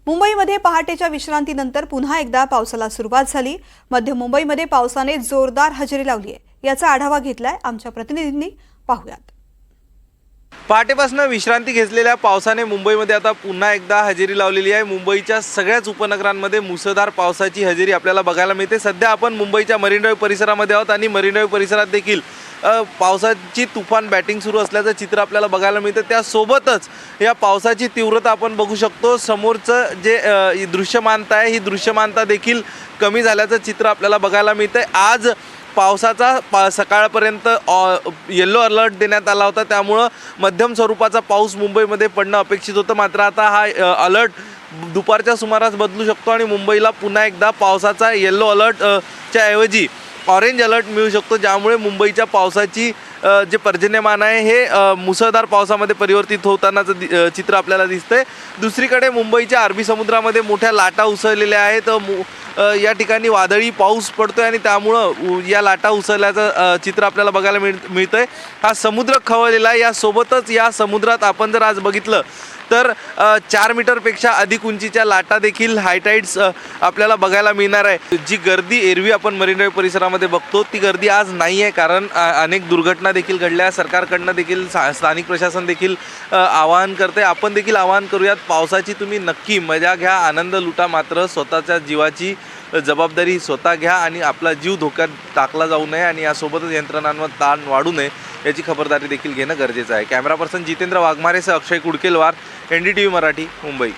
मुंबईमध्ये पहाटेच्या विश्रांतीनंतर पुन्हा एकदा पावसाला सुरुवात झाली। मध्य मुंबईमध्ये पावसाने जोरदार हजेरी लावली आहे। याचा आढावा घेतलाय आमच्या प्रतिनिधींनी, पाहूयात। पहाटेपासून विश्रांती घेतलेल्या पावसाने मुंबईमध्ये आता पुन्हा एकदा हजेरी लावलेली आहे। मुंबईच्या सगळ्याच उपनगरांमध्ये मुसळधार पावसाची हजेरी आपल्याला बघायला मिळते। सध्या आपण मुंबईच्या मरीन ड्राइव्ह परिसरामध्ये आहोत आणि मरीन ड्राइव्ह परिसरात देखील पावसाची तुफान बॅटिंग सुरू असल्याचं चित्र आपल्याला बघायला मिळतं। त्यासोबतच या पावसाची तीव्रता आपण बघू शकतो। समोरचं जे दृश्यमानता आहे, ही दृश्यमानता देखील कमी झाल्याचं चित्र आपल्याला बघायला मिळतंय। आज पावसाचा सकाळपर्यंत येलो अलर्ट देण्यात आला होता, त्यामुळं मध्यम स्वरूपाचा पाऊस मुंबईमध्ये पडणं अपेक्षित होतं। मात्र आता हा अलर्ट दुपारच्या सुमारास बदलू शकतो आणि मुंबईला पुन्हा एकदा पावसाचा येलो अलर्टच्या ऐवजी ऑरेंज अलर्ट मिळू शकतो, ज्यामुळे मुंबईच्या पावसाची जे पर्जन्यमान आहे हे मुसळधार पावसामध्ये परिवर्तित होतानाचं चित्र आपल्याला दिसतंय। दुसरीकडे मुंबईच्या अरबी समुद्रामध्ये मोठ्या लाटा उसळलेल्या आहेत। या ठिकाणी वादळी पाऊस पडतोय आणि त्यामुळं या लाटा उसळल्याचं चित्र आपल्याला बघायला मिळतंय। हा समुद्र खवळलेला आहे। यासोबतच या समुद्रात आपण जर आज बघितलं तर 4 मीटरपेक्षा अधिक उंचीच्या लाटा देखील हायटाइड्स आपल्याला बघायला मिळणार आहे। जी गर्दी एरवी आपण मरीन ड्राइव्ह परिसरामध्ये बघतो ती गर्दी आज नाही आहे, कारण अनेक दुर्घटना देखील घडल्या। सरकारकडनं देखील स्थानिक प्रशासन देखील आवाहन करते। आपण देखील आवाहन करूयात, पावसाची तुम्ही नक्की मजा घ्या, आनंद लुटा, मात्र स्वतःच्या जीवाची जबाबदारी स्वतः घ्या आणि आपला जीव धोक्यात टाकला जाऊ नये आणि यासोबतच यंत्रणांवर ताण वाढू नये याची खबरदारी देखील घेणं गरजेचं आहे। कॅमेरा पर्सन जितेंद्र वाघमारेसह अक्षय कुडकेलवार, NDTV मराठी, मुंबई।